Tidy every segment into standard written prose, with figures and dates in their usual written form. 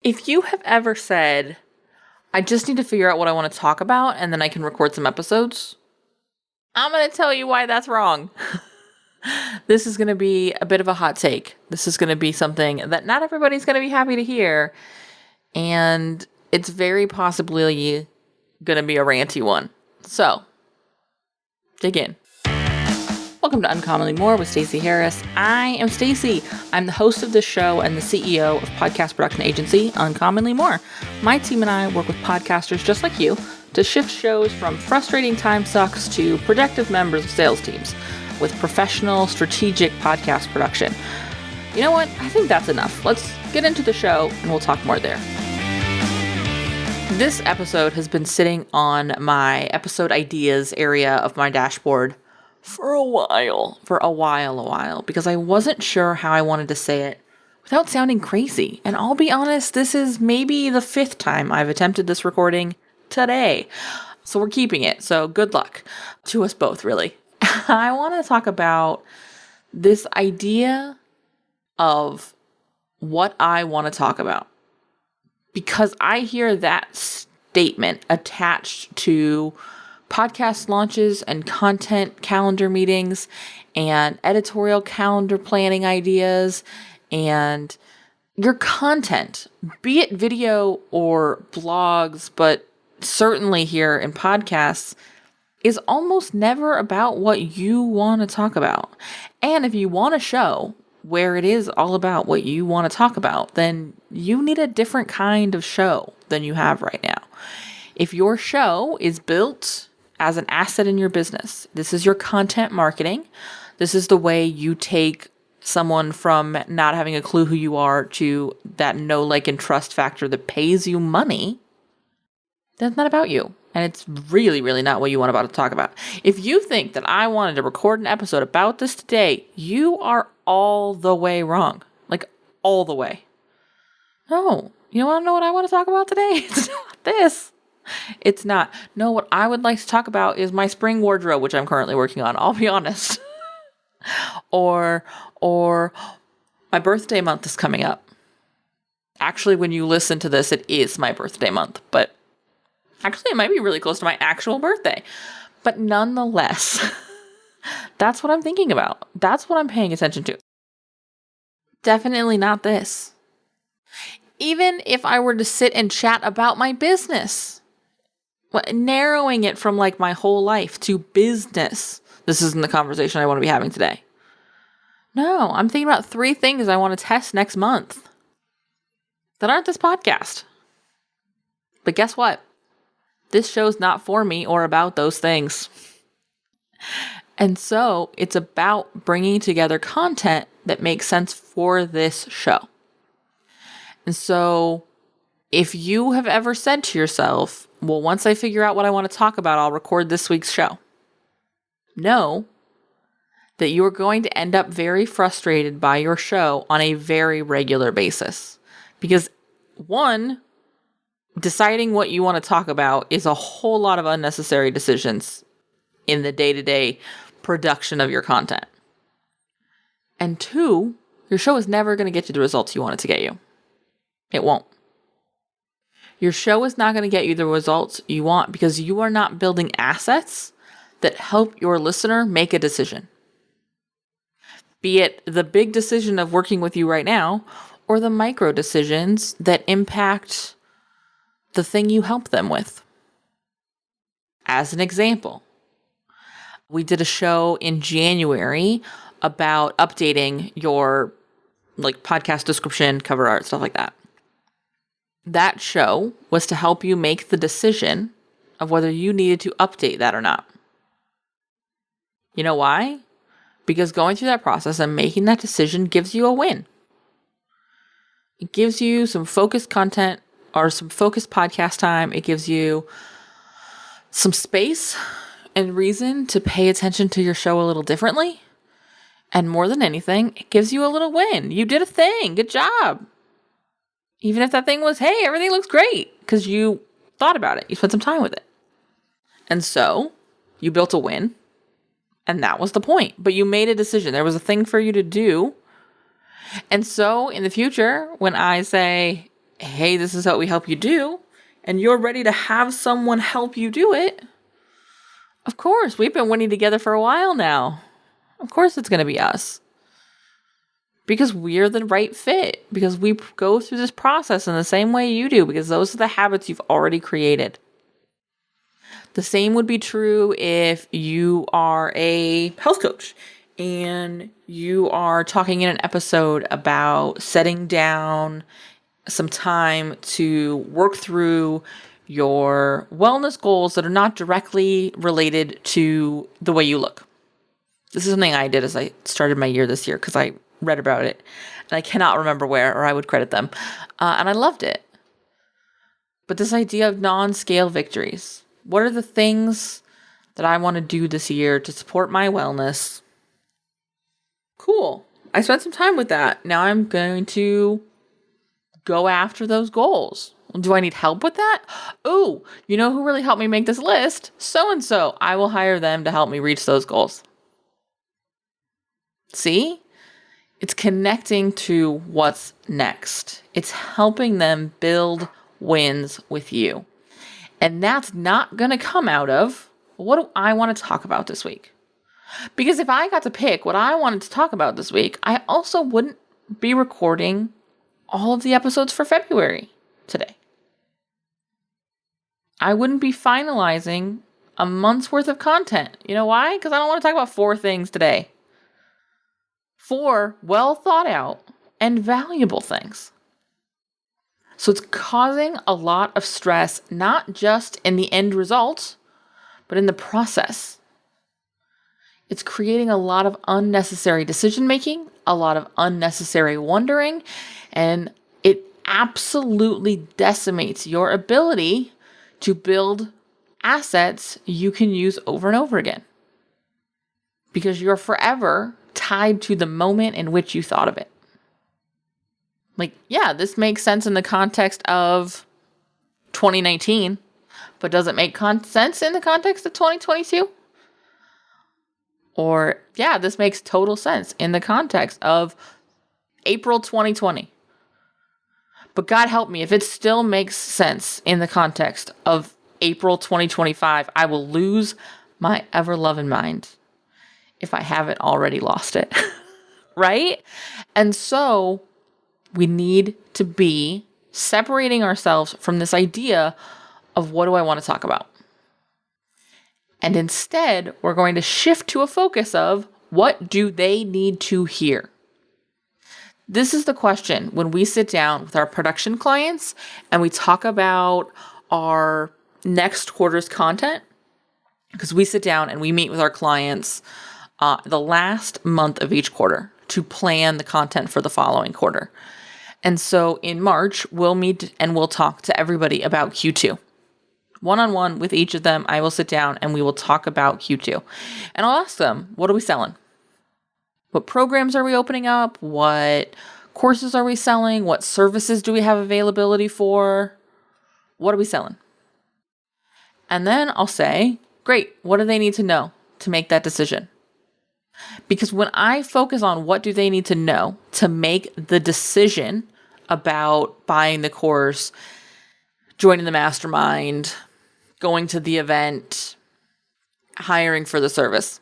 If you have ever said, I just need to figure out what I want to talk about and then I can record some episodes, I'm going to tell you why that's wrong. This is going to be a bit of a hot take. This is going to be something that not everybody's going to be happy to hear. And it's very possibly going to be a ranty one. So, dig in. Welcome to Uncommonly More with Stacey Harris. I am Stacey. I'm the host of this show and the CEO of podcast production agency Uncommonly More. My team and I work with podcasters just like you to shift shows from frustrating time sucks to productive members of sales teams with professional, strategic podcast production. You know what? I think that's enough. Let's get into the show and we'll talk more there. This episode has been sitting on my episode ideas area of my dashboard for a while, because I wasn't sure how I wanted to say it without sounding crazy. And I'll be honest, this is maybe the 5th time I've attempted this recording today. So we're keeping it. So good luck to us both, really. I want to talk about this idea of what I want to talk about, because I hear that statement attached to podcast launches and content calendar meetings and editorial calendar planning ideas, and your content, be it video or blogs, but certainly here in podcasts, is almost never about what you want to talk about. And if you want a show where it is all about what you want to talk about, then you need a different kind of show than you have right now. If your show is built as an asset in your business, this is your content marketing, this is the way you take someone from not having a clue who you are to that know, like, and trust factor that pays you money, that's not about you. And it's really, really not what you want to talk about. If you think that I wanted to record an episode about this today, you are all the way wrong. Like, all the way. No. You want to know what I want to talk about today? It's not this. It's not. No, what I would like to talk about is my spring wardrobe, which I'm currently working on. I'll be honest. or my birthday month is coming up. Actually, when you listen to this, it is my birthday month, but actually, it might be really close to my actual birthday. But nonetheless, that's what I'm thinking about. That's what I'm paying attention to. Definitely not this. Even if I were to sit and chat about my business, narrowing it from like my whole life to business, this isn't the conversation I want to be having today. No, I'm thinking about 3 things I want to test next month that aren't this podcast. But guess what? This show's not for me or about those things. And so it's about bringing together content that makes sense for this show. And so if you have ever said to yourself, well, once I figure out what I want to talk about, I'll record this week's show, know that you are going to end up very frustrated by your show on a very regular basis. Because 1, deciding what you want to talk about is a whole lot of unnecessary decisions in the day-to-day production of your content. And 2, your show is never going to get you the results you want it to get you. It won't. Your show is not going to get you the results you want because you are not building assets that help your listener make a decision. Be it the big decision of working with you right now, or the micro decisions that impact the thing you help them with. As an example, we did a show in January about updating your podcast description, cover art, stuff like that. That show was to help you make the decision of whether you needed to update that or not. You know why? Because going through that process and making that decision gives you a win. It gives you some focused content or some focused podcast time. It gives you some space and reason to pay attention to your show a little differently. And more than anything, it gives you a little win. You did a thing. Good job. Even if that thing was, hey, everything looks great, because you thought about it. You spent some time with it. And so you built a win. And that was the point. But you made a decision. There was a thing for you to do. And so in the future, when I say, hey, this is what we help you do, and you're ready to have someone help you do it, of course, we've been winning together for a while now. Of course it's going to be us. Because we're the right fit. Because we go through this process in the same way you do. Because those are the habits you've already created. The same would be true if you are a health coach and you are talking in an episode about setting down some time to work through your wellness goals that are not directly related to the way you look. This is something I did as I started my year this year because I read about it and I cannot remember where, or I would credit them. And I loved it. But this idea of non-scale victories. What are the things that I want to do this year to support my wellness? Cool. I spent some time with that. Now I'm going to go after those goals. Do I need help with that? Oh, you know who really helped me make this list? So-and-so. I will hire them to help me reach those goals. See? It's connecting to what's next. It's helping them build wins with you. And that's not going to come out of, what do I want to talk about this week? Because if I got to pick what I wanted to talk about this week, I also wouldn't be recording all of the episodes for February today. I wouldn't be finalizing a month's worth of content. You know why? Because I don't want to talk about 4 things today. 4 well thought out and valuable things. So it's causing a lot of stress, not just in the end result, but in the process. It's creating a lot of unnecessary decision making, a lot of unnecessary wondering, and it absolutely decimates your ability to build assets you can use over and over again. Because you're forever tied to the moment in which you thought of it. Like, yeah, this makes sense in the context of 2019, but does it make sense in the context of 2022? Or, yeah, this makes total sense in the context of April 2020. But God help me, if it still makes sense in the context of April 2025, I will lose my ever-loving mind if I haven't already lost it. Right? And so we need to be separating ourselves from this idea of what do I want to talk about? And instead, we're going to shift to a focus of what do they need to hear? This is the question when we sit down with our production clients and we talk about our next quarter's content, because we sit down and we meet with our clients the last month of each quarter to plan the content for the following quarter. And so in March, we'll meet and we'll talk to everybody about Q2. One-on-one with each of them, I will sit down and we will talk about Q2. And I'll ask them, what are we selling? What programs are we opening up? What courses are we selling? What services do we have availability for? What are we selling? And then I'll say, great, what do they need to know to make that decision? Because when I focus on what do they need to know to make the decision about buying the course, joining the mastermind, going to the event, hiring for the service,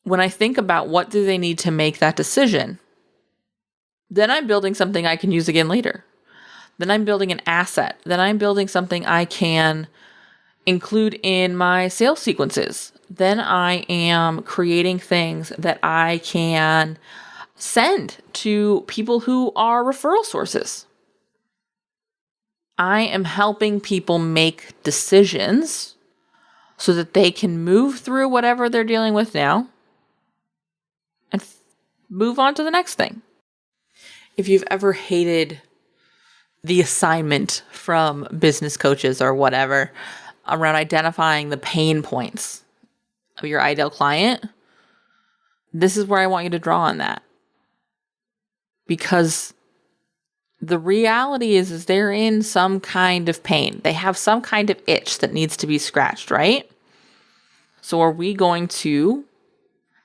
when I think about what do they need to make that decision, then I'm building something I can use again later. Then I'm building an asset. Then I'm building something I can include in my sales sequences. Then I am creating things that I can send to people who are referral sources. I am helping people make decisions so that they can move through whatever they're dealing with now and move on to the next thing. If you've ever hated the assignment from business coaches or whatever around identifying the pain points of your ideal client, this is where I want you to draw on that. Because the reality is they're in some kind of pain. They have some kind of itch that needs to be scratched, right? So are we going to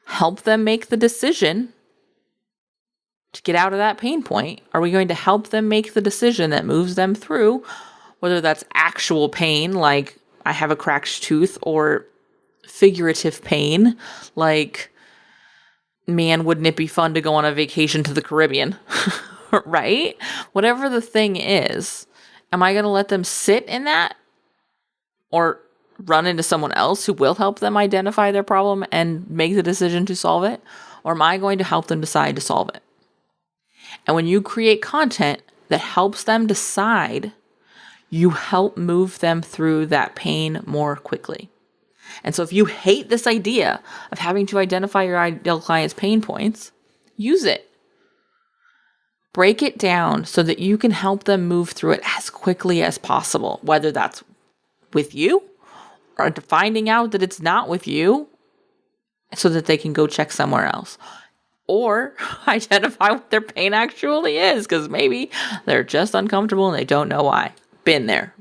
help them make the decision to get out of that pain point? Are we going to help them make the decision that moves them through, whether that's actual pain, like I have a cracked tooth, or figurative pain, like, man, wouldn't it be fun to go on a vacation to the Caribbean, right? Whatever the thing is, am I going to let them sit in that or run into someone else who will help them identify their problem and make the decision to solve it? Or am I going to help them decide to solve it? And when you create content that helps them decide, you help move them through that pain more quickly. And so if you hate this idea of having to identify your ideal client's pain points, use it. Break it down so that you can help them move through it as quickly as possible, whether that's with you or finding out that it's not with you so that they can go check somewhere else. Or identify what their pain actually is, because maybe they're just uncomfortable and they don't know why. Been there.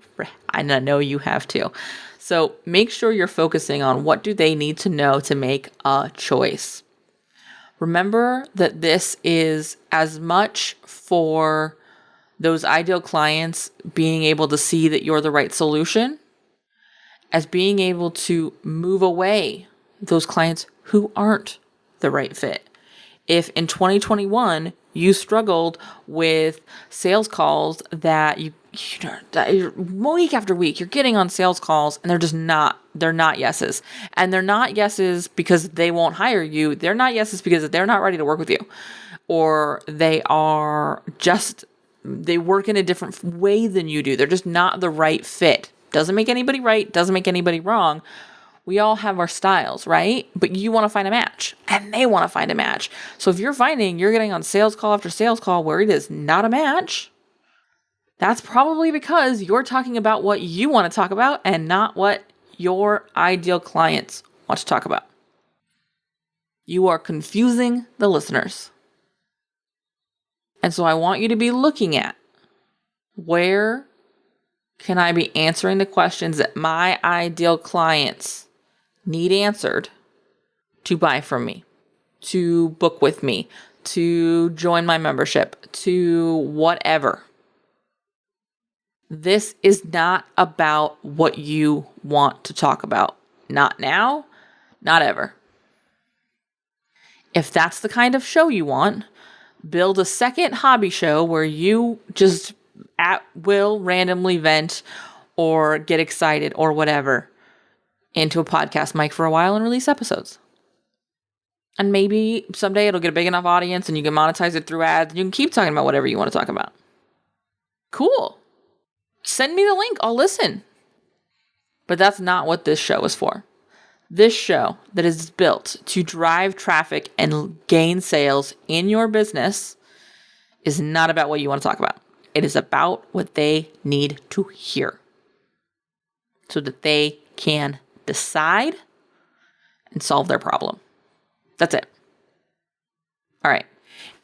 I know you have too. So make sure you're focusing on what do they need to know to make a choice. Remember that this is as much for those ideal clients being able to see that you're the right solution as being able to move away those clients who aren't the right fit. If in 2021 you struggled with sales calls that you're week after week, you're getting on sales calls and they're not yeses. And they're not yeses because they won't hire you. They're not yeses because they're not ready to work with you. Or they work in a different way than you do. They're just not the right fit. Doesn't make anybody right, doesn't make anybody wrong. We all have our styles, right? But you want to find a match and they want to find a match. So if you're finding you're getting on sales call after sales call where it is not a match, that's probably because you're talking about what you want to talk about and not what your ideal clients want to talk about. You are confusing the listeners. And so I want you to be looking at where can I be answering the questions that my ideal clients need answered to buy from me, to book with me, to join my membership, to whatever. This is not about what you want to talk about. Not now, not ever. If that's the kind of show you want, build a second hobby show where you just at will randomly vent or get excited or whatever into a podcast mic for a while and release episodes. And maybe someday it'll get a big enough audience and you can monetize it through ads and you can keep talking about whatever you want to talk about. Cool. Send me the link. I'll listen. But that's not what this show is for. This show that is built to drive traffic and gain sales in your business is not about what you want to talk about. It is about what they need to hear so that they can decide and solve their problem. That's it. All right.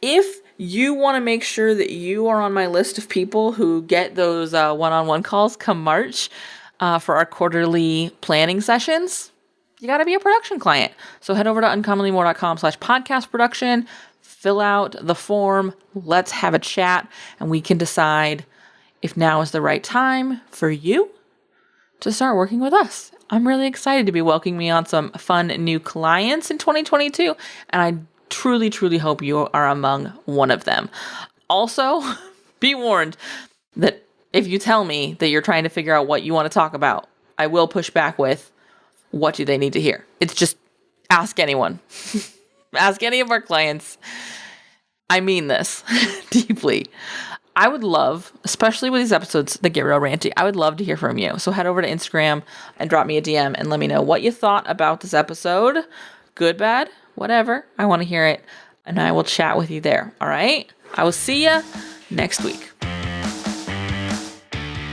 If you want to make sure that you are on my list of people who get those one-on-one calls come March for our quarterly planning sessions, you got to be a production client. So head over to uncommonlymore.com/podcast production, fill out the form, let's have a chat, and we can decide if now is the right time for you to start working with us. I'm really excited to be welcoming on some fun new clients in 2022, and I truly, truly hope you are among one of them. Also, be warned that if you tell me that you're trying to figure out what you want to talk about, I will push back with, what do they need to hear? It's just ask anyone. Ask any of our clients. I mean this deeply. I would love, especially with these episodes that get real ranty, I would love to hear from you. So head over to Instagram and drop me a DM and let me know what you thought about this episode. Good, bad, whatever. I want to hear it. And I will chat with you there. All right? I will see you next week.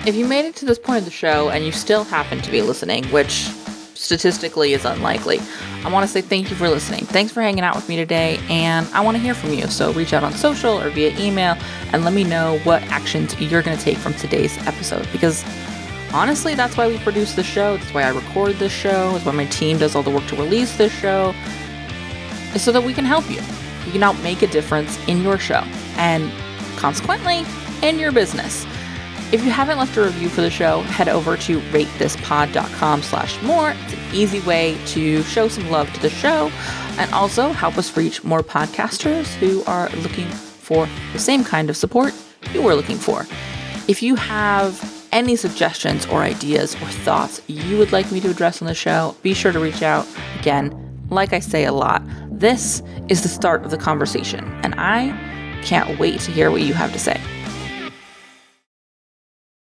If you made it to this point of the show and you still happen to be listening, which statistically is unlikely, I want to say thank you for listening. Thanks for hanging out with me today, and I want to hear from you. So reach out on social or via email and let me know what actions you're going to take from today's episode, because honestly, that's why we produce this show. That's why I record this show. That's why my team does all the work to release this show, is so that we can help you. you can help make a difference in your show and consequently in your business. If you haven't left a review for the show, head over to ratethispod.com/more. It's an easy way to show some love to the show and also help us reach more podcasters who are looking for the same kind of support you were looking for. If you have any suggestions or ideas or thoughts you would like me to address on the show, be sure to reach out. Again, like I say a lot, this is the start of the conversation, and I can't wait to hear what you have to say.